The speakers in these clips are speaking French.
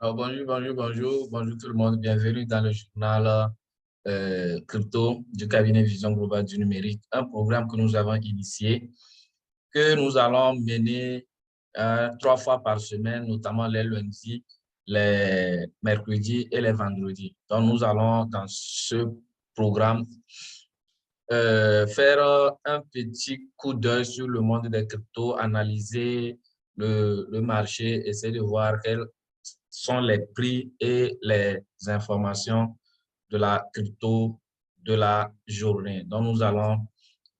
Bonjour tout le monde. Bienvenue dans le journal crypto du cabinet Vision Globale du numérique, un programme que nous avons initié, que nous allons mener 3 fois par semaine, notamment les lundis, les mercredis et les vendredis. Donc, nous allons dans ce programme faire un petit coup d'œil sur le monde des cryptos, analyser le marché, essayer de voir quels sont les prix et les informations de la crypto de la journée. Donc, nous allons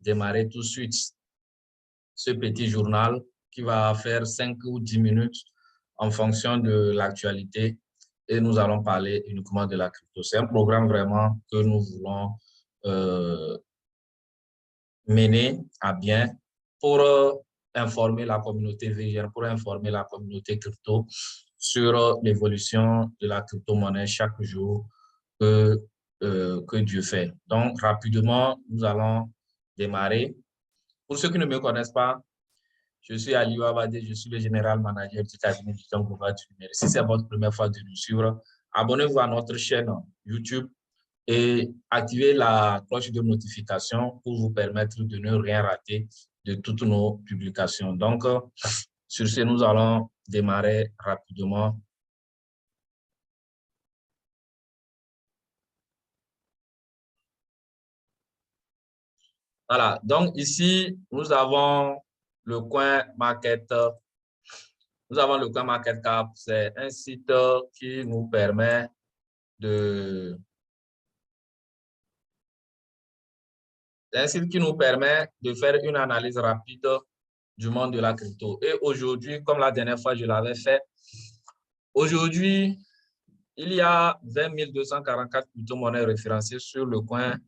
démarrer tout de suite ce petit journal qui va faire 5 ou 10 minutes en fonction de l'actualité et nous allons parler uniquement de la crypto. C'est un programme vraiment que nous voulons mener à bien pour informer la communauté VGR, pour informer la communauté crypto sur l'évolution de la crypto-monnaie chaque jour que Dieu fait. Donc, rapidement, nous allons démarrer. Pour ceux qui ne me connaissent pas, je suis Aliou Abadé, je suis le général manager du cabinet Vision Globale du numérique. Si c'est votre première fois de nous suivre, abonnez-vous à notre chaîne YouTube et activez la cloche de notification pour vous permettre de ne rien rater de toutes nos publications. Donc, sur ce, nous allons démarrer rapidement. Voilà, donc ici, nous avons le coin market. Nous avons le coin market cap. C'est un site qui nous permet de faire une analyse rapide du monde de la crypto. Et aujourd'hui, comme la dernière fois, je l'avais fait, aujourd'hui, il y a 20 244 crypto-monnaies référencées sur le coin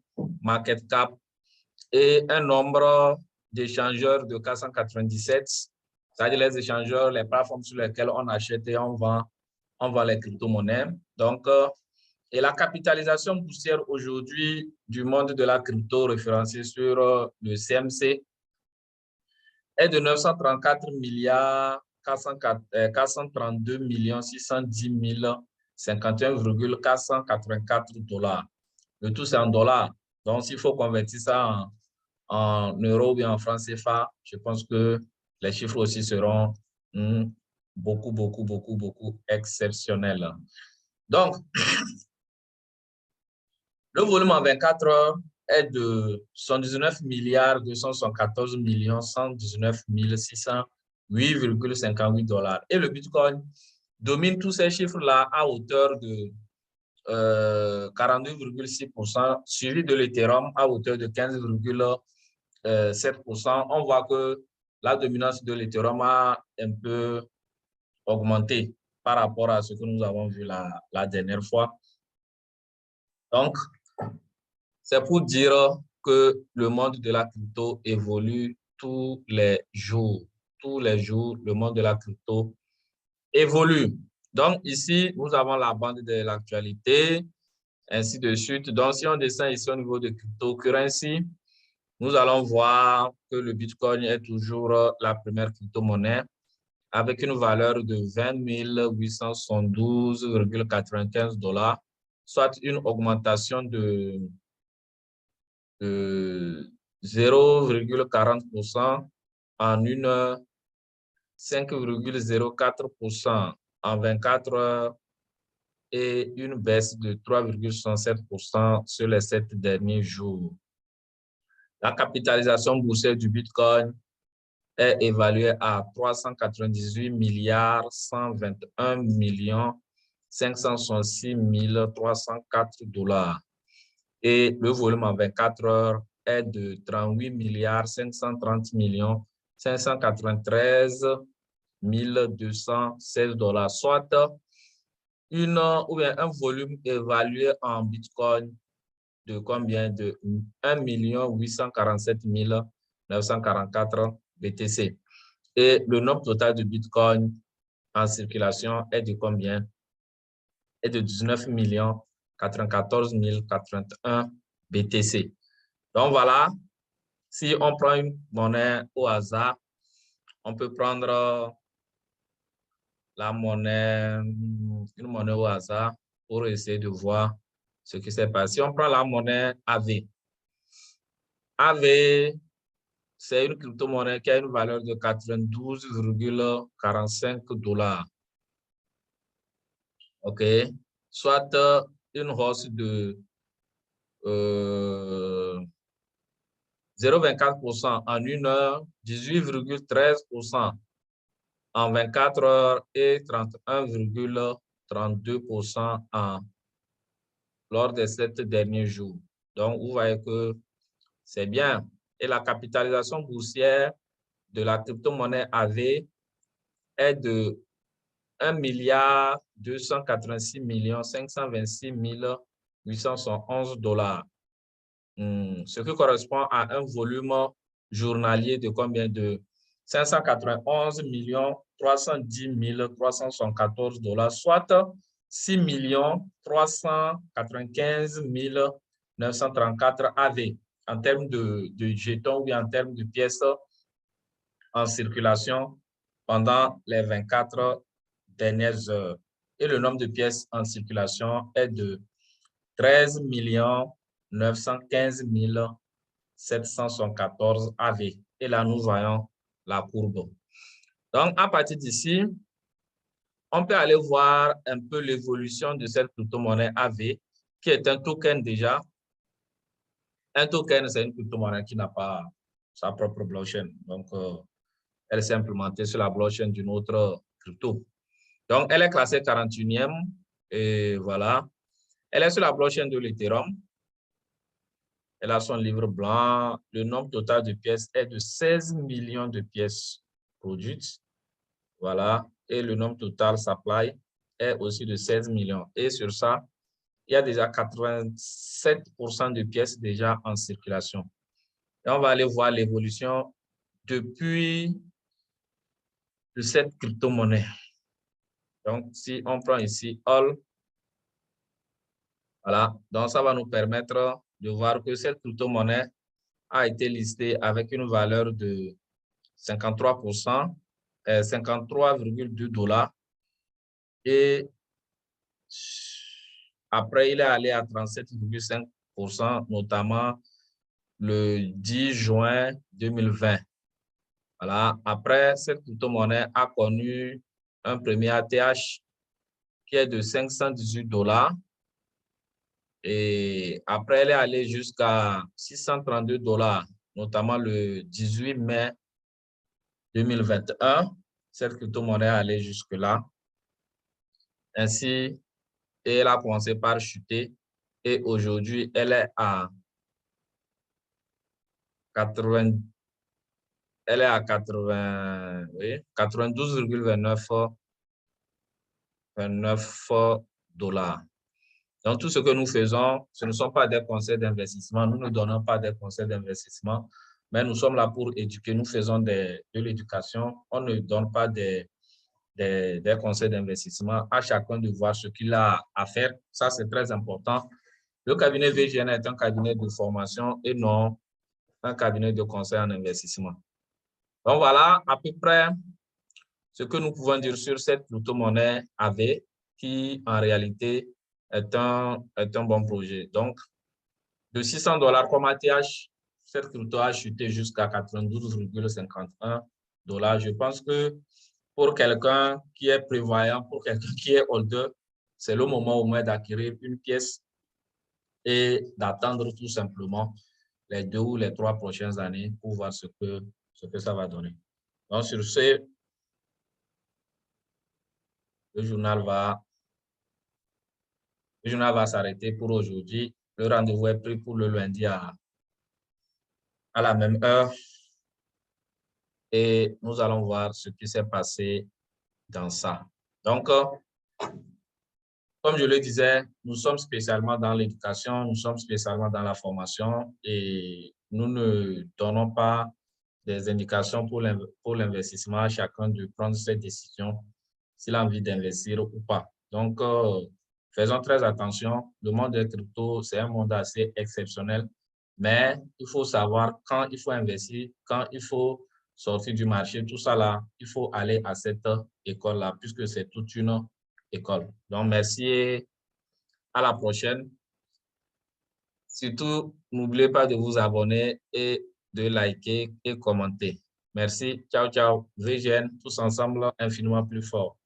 market cap et un nombre d'échangeurs de 497, c'est-à-dire les échangeurs, les plateformes sur lesquelles on achète et on vend les crypto-monnaies. Donc, et la capitalisation boursière aujourd'hui du monde de la crypto référencée sur le CMC est de 934 milliards 432 millions 610 51,484 $. Le tout, c'est en dollars. Donc, s'il faut convertir ça en euros ou bien en francs CFA, je pense que les chiffres aussi seront beaucoup exceptionnels. Donc, le volume en 24 heures est de 119 milliards 214 millions 119 608,58 $. Et le Bitcoin domine tous ces chiffres-là à hauteur de 42,6%, suivi de l'Ethereum à hauteur de 15,7%. On voit que la dominance de l'Ethereum a un peu augmenté par rapport à ce que nous avons vu la dernière fois. Donc, c'est pour dire que le monde de la crypto évolue tous les jours. Tous les jours, le monde de la crypto évolue. Donc, ici, nous avons la bande de l'actualité, ainsi de suite. Donc, si on descend ici au niveau de cryptocurrency, nous allons voir que le Bitcoin est toujours la première crypto-monnaie avec une valeur de 20 872,95 $, soit une augmentation de 0,40% en une heure, 5,04% en 24 heures et une baisse de 3,67% sur les 7 derniers jours. La capitalisation boursière du Bitcoin est évaluée à 398 milliards 121 millions 566 304 $. Et le volume en 24 heures est de 38 milliards 530 millions 593 216 $, soit un volume évalué en Bitcoin de combien? De 1 847 944 BTC. Et le nombre total de Bitcoin en circulation est de combien? Est de 19 94 081 BTC. Donc voilà, si on prend une monnaie au hasard, on peut prendre la monnaie une monnaie au hasard pour essayer de voir ce qui s'est passé. Si on prend la monnaie AV. AV, c'est une crypto-monnaie qui a une valeur de 92,45 $. OK? Soit une hausse de 0,24% en 1 heure, 18,13% en 24 heures et 31,32% lors des 7 derniers jours. Donc, vous voyez que c'est bien. Et la capitalisation boursière de la crypto-monnaie AV est de 1,286,526,871 $. Ce qui correspond à un volume journalier de combien? De 591 310 374 $, soit 6 395 934 AV en termes de jetons ou en termes de pièces en circulation pendant les 24 dernières heures. Et le nombre de pièces en circulation est de 13 915 774 AV. Et là, nous voyons la courbe. Donc, à partir d'ici, on peut aller voir un peu l'évolution de cette crypto-monnaie AV, qui est un token déjà. Un token, c'est une crypto-monnaie qui n'a pas sa propre blockchain. Donc, elle s'est implémentée sur la blockchain d'une autre crypto. Donc, elle est classée 41e. Et voilà. Elle est sur la blockchain de l'Ethereum. Elle a son livre blanc. Le nombre total de pièces est de 16 millions de pièces produites. Voilà. Et le nombre total supply est aussi de 16 millions. Et sur ça, il y a déjà 87% de pièces déjà en circulation. Et on va aller voir l'évolution depuis cette crypto-monnaie. Donc, si on prend ici All, voilà. Donc, ça va nous permettre de voir que cette crypto-monnaie a été listée avec une valeur de 53%, 53,2 $. Et après, il est allé à 37,5%, notamment le 10 juin 2020. Voilà. Après, cette crypto-monnaie a connu un premier ATH qui est de 518 $. Et après, elle est allée jusqu'à 632 $, notamment le 18 mai 2021. Cette crypto-monnaie est allée jusque-là. Ainsi, et elle a commencé par chuter. Et aujourd'hui, elle est à 80, elle est à 80, oui, 92,29 $. Donc, tout ce que nous faisons, ce ne sont pas des conseils d'investissement. Nous ne donnons pas des conseils d'investissement, mais nous sommes là pour éduquer. Nous faisons de l'éducation. On ne donne pas des conseils d'investissement. À chacun de voir ce qu'il a à faire. Ça, c'est très important. Le cabinet VGN est un cabinet de formation et non un cabinet de conseil en investissement. Donc, voilà à peu près ce que nous pouvons dire sur cette crypto-monnaie AV qui, en réalité, est un bon projet. Donc, de 600 $ comme ATH, cette crypto a chuté jusqu'à 92,51 $. Je pense que pour quelqu'un qui est prévoyant, pour quelqu'un qui est holder, c'est le moment au moins d'acquérir une pièce et d'attendre tout simplement les 2 ou les 3 prochaines années pour voir ce que ça va donner. Donc, sur ce, le journal va s'arrêter pour aujourd'hui. Le rendez-vous est pris pour le lundi à la même heure. Et nous allons voir ce qui s'est passé dans ça. Donc, comme je le disais, nous sommes spécialement dans l'éducation, nous sommes spécialement dans la formation et nous ne donnons pas des indications pour l'investissement à chacun de prendre ses décisions s'il a envie d'investir ou pas. Donc, faisons très attention. Le monde des cryptos, c'est un monde assez exceptionnel, mais il faut savoir quand il faut investir, quand il faut sortir du marché, tout ça là, il faut aller à cette école-là, puisque c'est toute une école. Donc, merci et à la prochaine. Surtout, n'oubliez pas de vous abonner et de liker et commenter. Merci. Ciao, ciao. VGN, tous ensemble, infiniment plus fort.